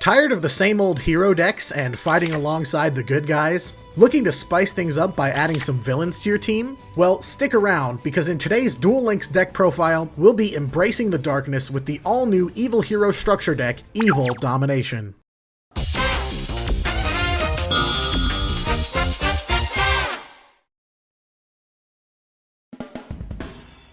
Tired of the same old hero decks and fighting alongside the good guys? Looking to spice things up by adding some villains to your team? Well, stick around, because in today's Duel Links deck profile, we'll be embracing the darkness with the all-new evil hero structure deck, Evil Domination.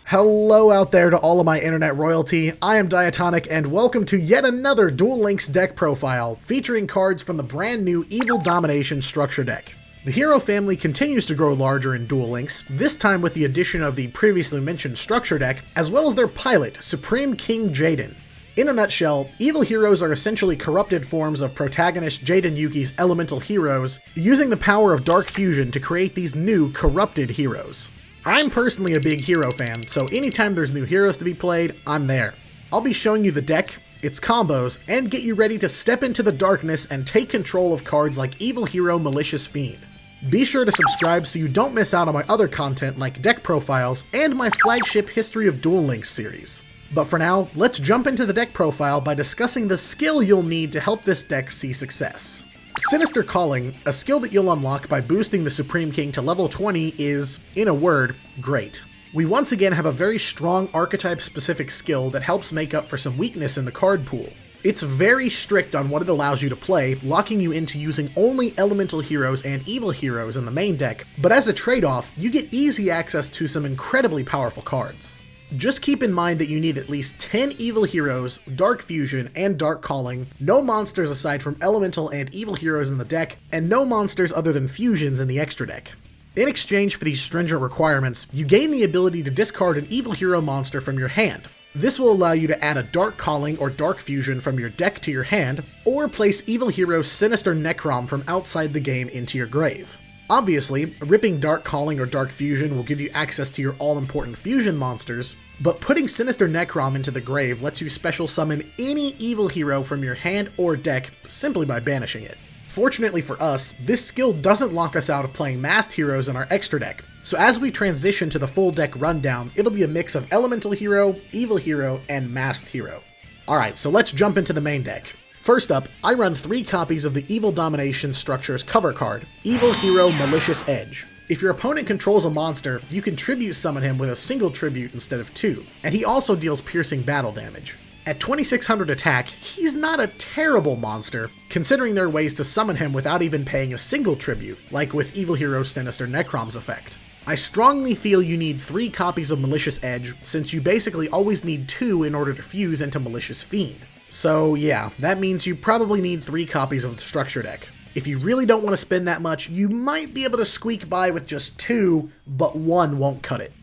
Hello out there to all of my internet royalty, I am Diatonic and welcome to yet another Duel Links deck profile featuring cards from the brand new Evil Domination structure deck. The hero family continues to grow larger in Duel Links, this time with the addition of the previously mentioned structure deck, as well as their pilot, Supreme King Jaden. In a nutshell, evil heroes are essentially corrupted forms of protagonist Jaden Yuki's elemental heroes, using the power of dark fusion to create these new corrupted heroes. I'm personally a big hero fan, so anytime there's new heroes to be played, I'm there. I'll be showing you the deck, its combos, and get you ready to step into the darkness and take control of cards like evil hero Malicious Fiend. Be sure to subscribe so you don't miss out on my other content like deck profiles and my flagship History of Duel Links series. But for now, let's jump into the deck profile by discussing the skill you'll need to help this deck see success. Sinister Calling, a skill that you'll unlock by boosting the Supreme King to level 20 is, in a word, great. We once again have a very strong archetype-specific skill that helps make up for some weakness in the card pool. It's very strict on what it allows you to play, locking you into using only elemental heroes and evil heroes in the main deck, but as a trade-off, you get easy access to some incredibly powerful cards. Just keep in mind that you need at least 10 evil heroes, dark fusion, and dark calling, no monsters aside from elemental and evil heroes in the deck, and no monsters other than fusions in the extra deck. In exchange for these stringent requirements, you gain the ability to discard an evil hero monster from your hand. This will allow you to add a dark calling or dark fusion from your deck to your hand, or place evil hero Sinister Necrom from outside the game into your grave. Obviously, ripping Dark Calling or Dark Fusion will give you access to your all-important fusion monsters, but putting Sinister Necrom into the grave lets you special summon any evil hero from your hand or deck simply by banishing it. Fortunately for us, this skill doesn't lock us out of playing masked heroes in our extra deck, so as we transition to the full deck rundown, it'll be a mix of elemental hero, evil hero, and masked hero. Alright, so let's jump into the main deck. First up, I run 3 copies of the Evil Domination Structure's cover card, Evil Hero Malicious Edge. If your opponent controls a monster, you can tribute summon him with a single tribute instead of 2, and he also deals piercing battle damage. At 2600 attack, he's not a terrible monster, considering there are ways to summon him without even paying a single tribute, like with Evil Hero Sinister Necrom's effect. I strongly feel you need 3 copies of Malicious Edge, since you basically always need 2 in order to fuse into Malicious Fiend. So yeah, that means you probably need 3 copies of the structure deck. If you really don't want to spend that much, you might be able to squeak by with just 2, but 1 won't cut it.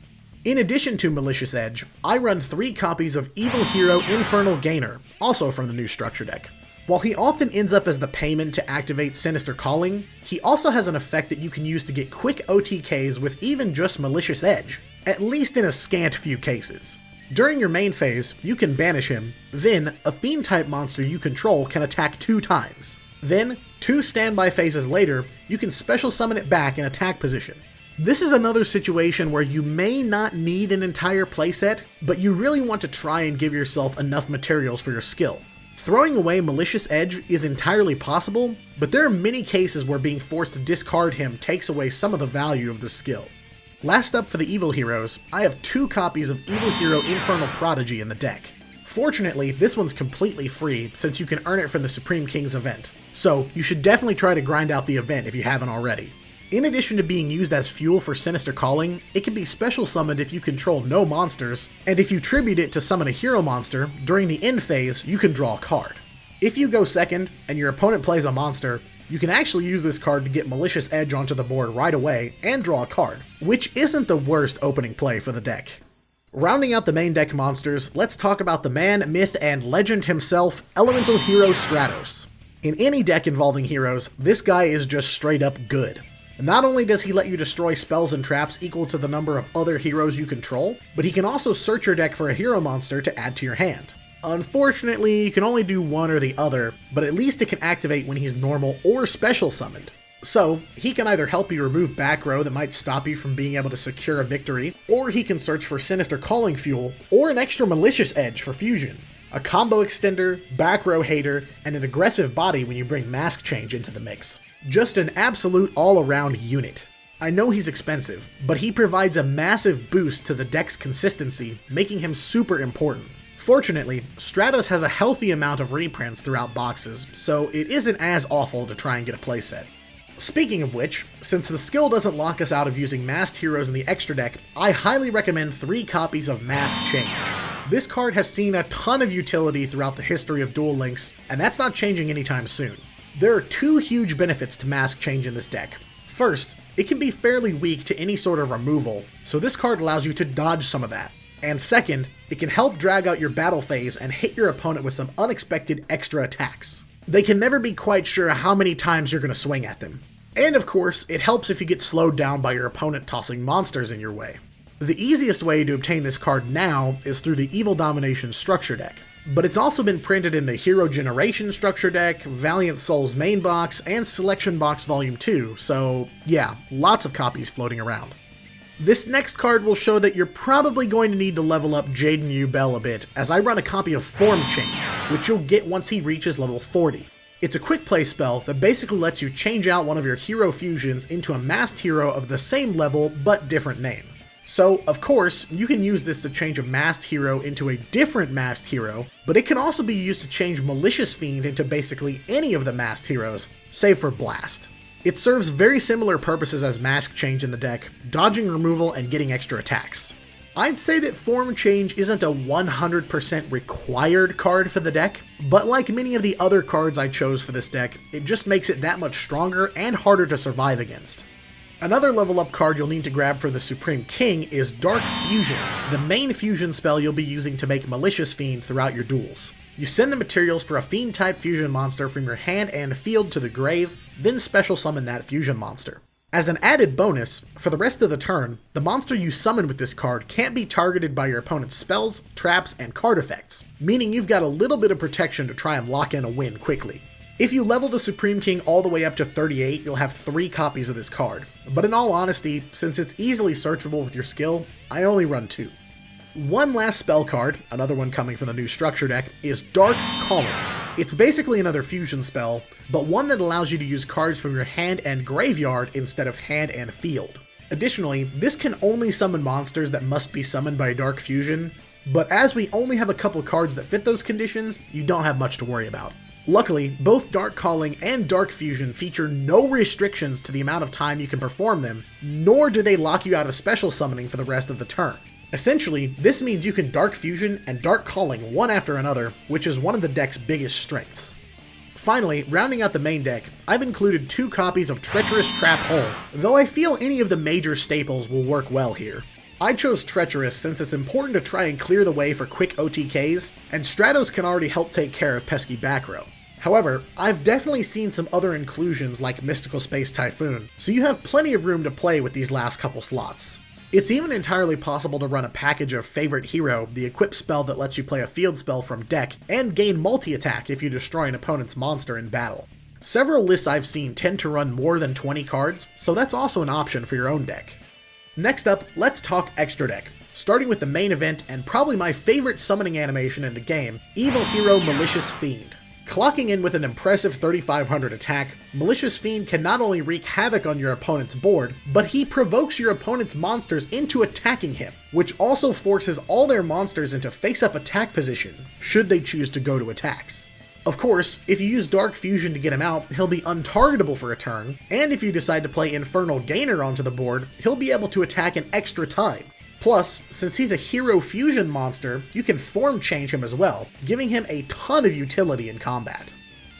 In addition to Malicious Edge, I run 3 copies of Evil Hero Infernal Gainer, also from the new structure deck. While he often ends up as the payment to activate Sinister Calling, he also has an effect that you can use to get quick OTKs with even just Malicious Edge, at least in a scant few cases. During your main phase, you can banish him, then a Fiend-type monster you control can attack 2 times. Then, 2 standby phases later, you can special summon it back in attack position. This is another situation where you may not need an entire playset, but you really want to try and give yourself enough materials for your skill. Throwing away Malicious Edge is entirely possible, but there are many cases where being forced to discard him takes away some of the value of the skill. Last up for the evil heroes, I have 2 copies of Evil Hero Infernal Prodigy in the deck. Fortunately, this one's completely free since you can earn it from the Supreme King's event, so you should definitely try to grind out the event if you haven't already. In addition to being used as fuel for Sinister Calling, it can be special summoned if you control no monsters, and if you tribute it to summon a hero monster, during the end phase, you can draw a card. If you go second, and your opponent plays a monster, you can actually use this card to get Malicious Edge onto the board right away and draw a card, which isn't the worst opening play for the deck. Rounding out the main deck monsters, let's talk about the man, myth, and legend himself, Elemental Hero Stratos. In any deck involving heroes, this guy is just straight up good. Not only does he let you destroy spells and traps equal to the number of other heroes you control, but he can also search your deck for a hero monster to add to your hand. Unfortunately, you can only do one or the other, but at least it can activate when he's normal or special summoned. So, he can either help you remove back row that might stop you from being able to secure a victory, or he can search for Sinister Calling fuel, or an extra Malicious Edge for fusion. a combo extender, back row hater, and an aggressive body when you bring mask change into the mix. Just an absolute all-around unit. I know he's expensive, but he provides a massive boost to the deck's consistency, making him super important. Fortunately, Stratos has a healthy amount of reprints throughout boxes, so it isn't as awful to try and get a playset. Speaking of which, since the skill doesn't lock us out of using masked heroes in the extra deck, I highly recommend 3 copies of Mask Change. This card has seen a ton of utility throughout the history of Duel Links, and that's not changing anytime soon. There are 2 huge benefits to Mask Change in this deck. First, it can be fairly weak to any sort of removal, so this card allows you to dodge some of that. And second, it can help drag out your battle phase and hit your opponent with some unexpected extra attacks. They can never be quite sure how many times you're going to swing at them. And of course, it helps if you get slowed down by your opponent tossing monsters in your way. The easiest way to obtain this card now is through the Evil Domination structure deck, but it's also been printed in the Hero Generation structure deck, Valiant Souls main box, and Selection Box Volume 2, so yeah, lots of copies floating around. This next card will show that you're probably going to need to level up Jaden Ubel a bit, as I run a copy of Form Change, which you'll get once he reaches level 40. It's a quick play spell that basically lets you change out one of your hero fusions into a masked hero of the same level but different name. So, of course, you can use this to change a masked hero into a different masked hero, but it can also be used to change Malicious Fiend into basically any of the masked heroes, save for Blast. It serves very similar purposes as Mask Change in the deck, dodging removal and getting extra attacks. I'd say that Form Change isn't a 100% required card for the deck, but like many of the other cards I chose for this deck, it just makes it that much stronger and harder to survive against. Another level up card you'll need to grab for the Supreme King is Dark Fusion, the main fusion spell you'll be using to make Malicious Fiend throughout your duels. You send the materials for a Fiend-type fusion monster from your hand and field to the grave, then special summon that fusion monster. As an added bonus, for the rest of the turn, the monster you summon with this card can't be targeted by your opponent's spells, traps, and card effects, meaning you've got a little bit of protection to try and lock in a win quickly. If you level the Supreme King all the way up to 38, you'll have 3 copies of this card, but in all honesty, since it's easily searchable with your skill, I only run 2. One last spell card, another one coming from the new structure deck, is Dark Calling. It's basically another fusion spell, but one that allows you to use cards from your hand and graveyard instead of hand and field. Additionally, this can only summon monsters that must be summoned by Dark Fusion, but as we only have a couple cards that fit those conditions, you don't have much to worry about. Luckily, both Dark Calling and Dark Fusion feature no restrictions to the amount of time you can perform them, nor do they lock you out of special summoning for the rest of the turn. Essentially, this means you can Dark Fusion and Dark Calling one after another, which is one of the deck's biggest strengths. Finally, rounding out the main deck, I've included 2 copies of Treacherous Trap Hole, though I feel any of the major staples will work well here. I chose Treacherous since it's important to try and clear the way for quick OTKs, and Stratos can already help take care of pesky back row. However, I've definitely seen some other inclusions like Mystical Space Typhoon, so you have plenty of room to play with these last couple slots. It's even entirely possible to run a package of Favorite Hero, the equip spell that lets you play a field spell from deck, and gain multi-attack if you destroy an opponent's monster in battle. Several lists I've seen tend to run more than 20 cards, so that's also an option for your own deck. Next up, let's talk extra deck, starting with the main event and probably my favorite summoning animation in the game, Evil Hero Malicious Fiend. Clocking in with an impressive 3500 attack, Malicious Fiend can not only wreak havoc on your opponent's board, but he provokes your opponent's monsters into attacking him, which also forces all their monsters into face-up attack position, should they choose to go to attacks. Of course, if you use Dark Fusion to get him out, he'll be untargetable for a turn, and if you decide to play Infernal Gainer onto the board, he'll be able to attack an extra time. Plus, since he's a hero fusion monster, you can form change him as well, giving him a ton of utility in combat.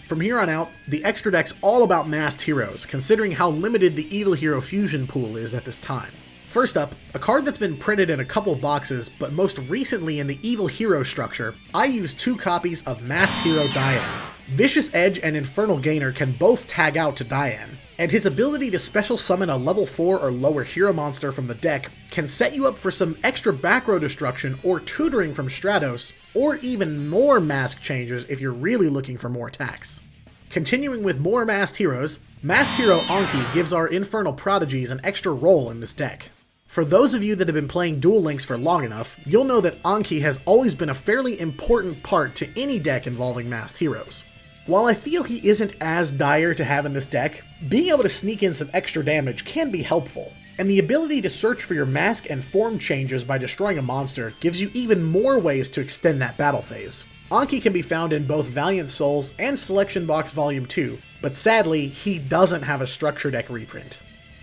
From here on out, the extra deck's all about masked heroes, considering how limited the Evil Hero fusion pool is at this time. First up, a card that's been printed in a couple boxes, but most recently in the Evil Hero structure, I used 2 copies of Masked Hero Diane. Vicious Edge and Infernal Gainer can both tag out to Diane, and his ability to special summon a level 4 or lower hero monster from the deck can set you up for some extra back row destruction or tutoring from Stratos, or even more mask changes if you're really looking for more attacks. Continuing with more masked heroes, Masked Hero Anki gives our Infernal Prodigies an extra role in this deck. For those of you that have been playing Duel Links for long enough, you'll know that Anki has always been a fairly important part to any deck involving masked heroes. While I feel he isn't as dire to have in this deck, being able to sneak in some extra damage can be helpful, and the ability to search for your mask and form changes by destroying a monster gives you even more ways to extend that battle phase. Anki can be found in both Valiant Souls and Selection Box Volume 2, but sadly, he doesn't have a structure deck reprint.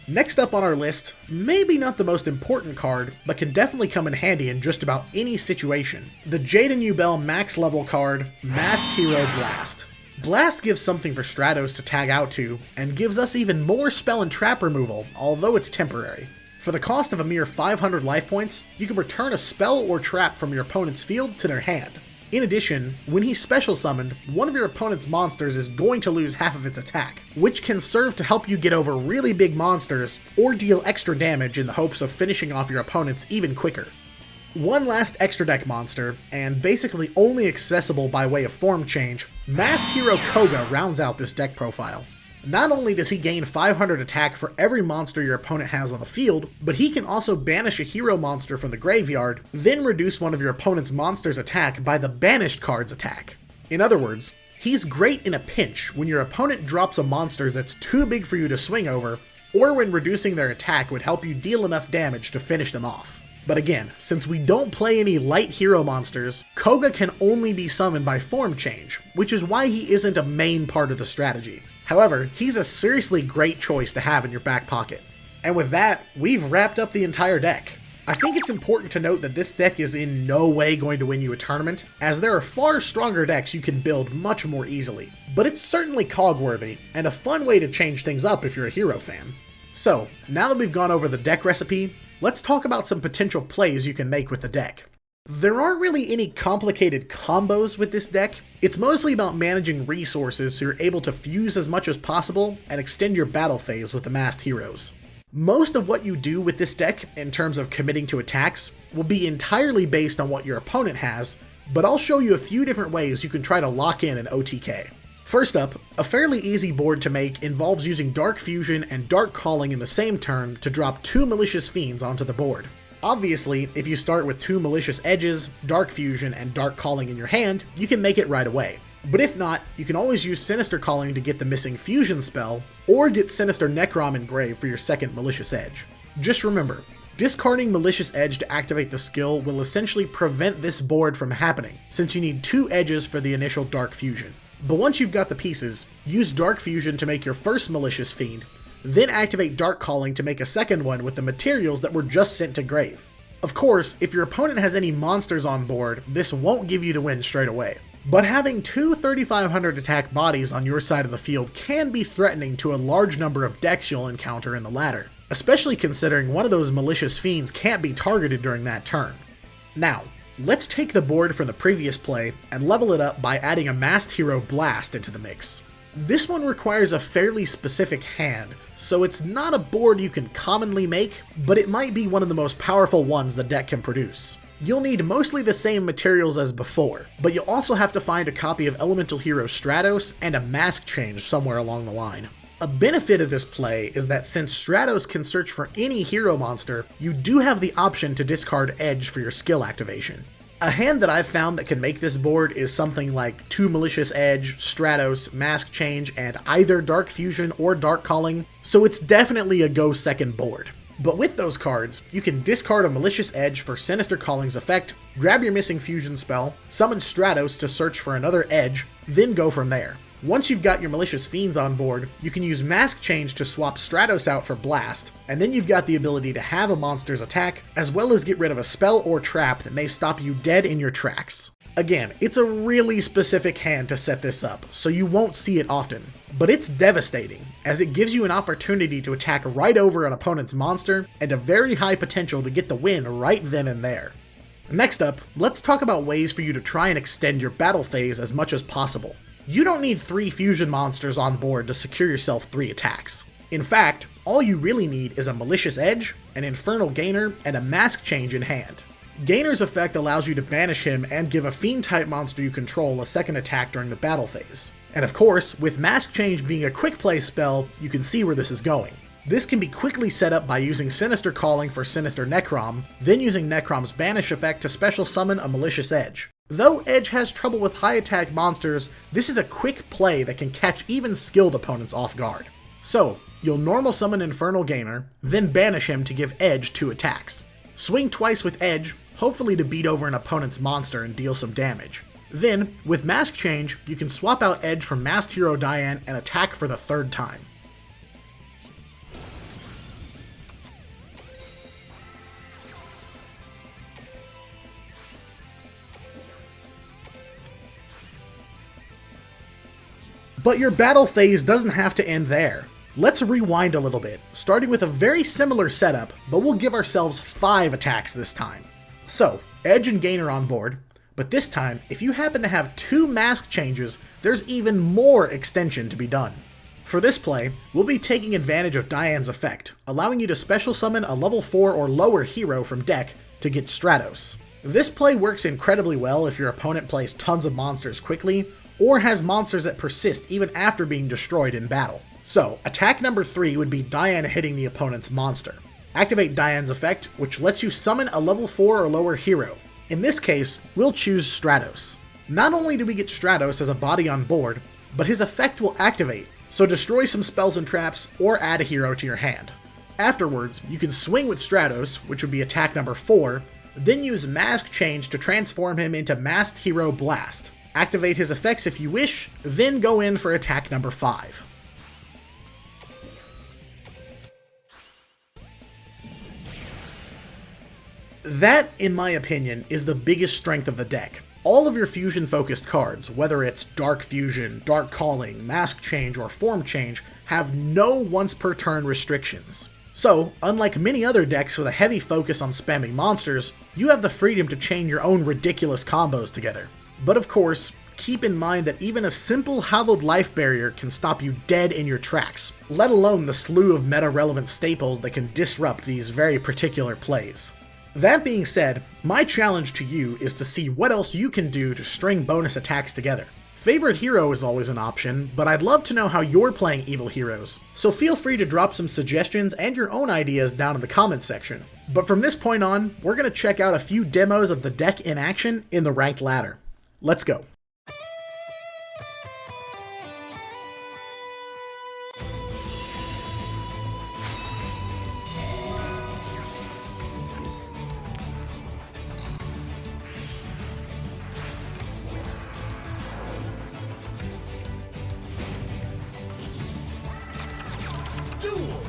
Next up on our list, maybe not the most important card, but can definitely come in handy in just about any situation, the Jaden Ubel max level card, Masked Hero Blast. Blast gives something for Stratos to tag out to, and gives us even more spell and trap removal, although it's temporary. For the cost of a mere 500 life points, you can return a spell or trap from your opponent's field to their hand. In addition, when he's special summoned, one of your opponent's monsters is going to lose half of its attack, which can serve to help you get over really big monsters or deal extra damage in the hopes of finishing off your opponents even quicker. One last extra deck monster, and basically only accessible by way of form change, Masked Hero KOG rounds out this deck profile. Not only does he gain 500 attack for every monster your opponent has on the field, but he can also banish a hero monster from the graveyard, then reduce one of your opponent's monster's attack by the banished card's attack. In other words, he's great in a pinch when your opponent drops a monster that's too big for you to swing over, or when reducing their attack would help you deal enough damage to finish them off. But again, since we don't play any light hero monsters, KOG can only be summoned by form change, which is why he isn't a main part of the strategy. However, he's a seriously great choice to have in your back pocket. And with that, we've wrapped up the entire deck. I think it's important to note that this deck is in no way going to win you a tournament, as there are far stronger decks you can build much more easily. But it's certainly KOG worthy, and a fun way to change things up if you're a hero fan. So, now that we've gone over the deck recipe, let's talk about some potential plays you can make with the deck. There aren't really any complicated combos with this deck. It's mostly about managing resources so you're able to fuse as much as possible and extend your battle phase with the masked heroes. Most of what you do with this deck in terms of committing to attacks will be entirely based on what your opponent has, but I'll show you a few different ways you can try to lock in an OTK. First up, a fairly easy board to make involves using Dark Fusion and Dark Calling in the same turn to drop 2 Malicious Fiends onto the board. Obviously, if you start with 2 Malicious Edges, Dark Fusion, and Dark Calling in your hand, you can make it right away. But if not, you can always use Sinister Calling to get the missing Fusion spell, or get Sinister Necrom engraved for your second Malicious Edge. Just remember, discarding Malicious Edge to activate the skill will essentially prevent this board from happening, since you need 2 edges for the initial Dark Fusion. But once you've got the pieces, use Dark Fusion to make your first Malicious Fiend, then activate Dark Calling to make a second one with the materials that were just sent to grave. Of course, if your opponent has any monsters on board, this won't give you the win straight away. But having 2 3500 attack bodies on your side of the field can be threatening to a large number of decks you'll encounter in the ladder, especially considering one of those Malicious Fiends can't be targeted during that turn. Now, let's take the board from the previous play and level it up by adding a Masked Hero Blast into the mix. This one requires a fairly specific hand, so it's not a board you can commonly make, but it might be one of the most powerful ones the deck can produce. You'll need mostly the same materials as before, but you'll also have to find a copy of Elemental Hero Stratos and a mask change somewhere along the line. A benefit of this play is that since Stratos can search for any hero monster, you do have the option to discard Edge for your skill activation. A hand that I've found that can make this board is something like 2 Malicious Edge, Stratos, Mask Change, and either Dark Fusion or Dark Calling, so it's definitely a go second board. But with those cards, you can discard a Malicious Edge for Sinister Calling's effect, grab your missing fusion spell, summon Stratos to search for another Edge, then go from there. Once you've got your Malicious Fiends on board, you can use Mask Change to swap Stratos out for Blast, and then you've got the ability to have a monster's attack, as well as get rid of a spell or trap that may stop you dead in your tracks. Again, it's a really specific hand to set this up, so you won't see it often. But it's devastating, as it gives you an opportunity to attack right over an opponent's monster, and a very high potential to get the win right then and there. Next up, let's talk about ways for you to try and extend your battle phase as much as possible. You don't need 3 fusion monsters on board to secure yourself 3 attacks. In fact, all you really need is a Malicious Edge, an Infernal Gainer, and a Mask Change in hand. Gainer's effect allows you to banish him and give a Fiend-type monster you control a second attack during the battle phase. And of course, with Mask Change being a quick play spell, you can see where this is going. This can be quickly set up by using Sinister Calling for Sinister Necrom, then using Necrom's Banish effect to special summon a Malicious Edge. Though Edge has trouble with high attack monsters, this is a quick play that can catch even skilled opponents off guard. So, you'll normal summon Infernal Gainer, then banish him to give Edge 2 attacks. Swing twice with Edge, hopefully to beat over an opponent's monster and deal some damage. Then, with Mask Change, you can swap out Edge from Masked Hero Diane and attack for the 3rd time. But your battle phase doesn't have to end there. Let's rewind a little bit, starting with a very similar setup, but we'll give ourselves 5 attacks this time. So, Edge and Gainer on board, but this time, if you happen to have 2 mask changes, there's even more extension to be done. For this play, we'll be taking advantage of Diane's effect, allowing you to special summon a level 4 or lower hero from deck to get Stratos. This play works incredibly well if your opponent plays tons of monsters quickly, or has monsters that persist even after being destroyed in battle. So, attack number 3 would be Diane hitting the opponent's monster. Activate Diane's effect, which lets you summon a level 4 or lower hero. In this case, we'll choose Stratos. Not only do we get Stratos as a body on board, but his effect will activate, so destroy some spells and traps, or add a hero to your hand. Afterwards, you can swing with Stratos, which would be attack number 4, then use Mask Change to transform him into Masked Hero Blast. Activate his effects if you wish, then go in for attack number 5. That, in my opinion, is the biggest strength of the deck. All of your fusion-focused cards, whether it's Dark Fusion, Dark Calling, Mask Change, or Form Change, have no once-per-turn restrictions. So, unlike many other decks with a heavy focus on spamming monsters, you have the freedom to chain your own ridiculous combos together. But of course, keep in mind that even a simple Hallowed Life Barrier can stop you dead in your tracks, let alone the slew of meta-relevant staples that can disrupt these very particular plays. That being said, my challenge to you is to see what else you can do to string bonus attacks together. Favorite hero is always an option, but I'd love to know how you're playing evil heroes, so feel free to drop some suggestions and your own ideas down in the comments section. But from this point on, we're going to check out a few demos of the deck in action in the ranked ladder. Let's go. Duel!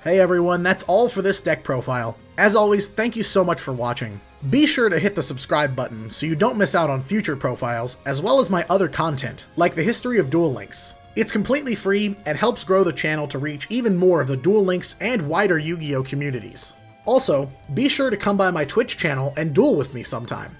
Hey everyone, that's all for this deck profile. As always, thank you so much for watching. Be sure to hit the subscribe button so you don't miss out on future profiles, as well as my other content, like the history of Duel Links. It's completely free and helps grow the channel to reach even more of the Duel Links and wider Yu-Gi-Oh communities. Also, be sure to come by my Twitch channel and duel with me sometime.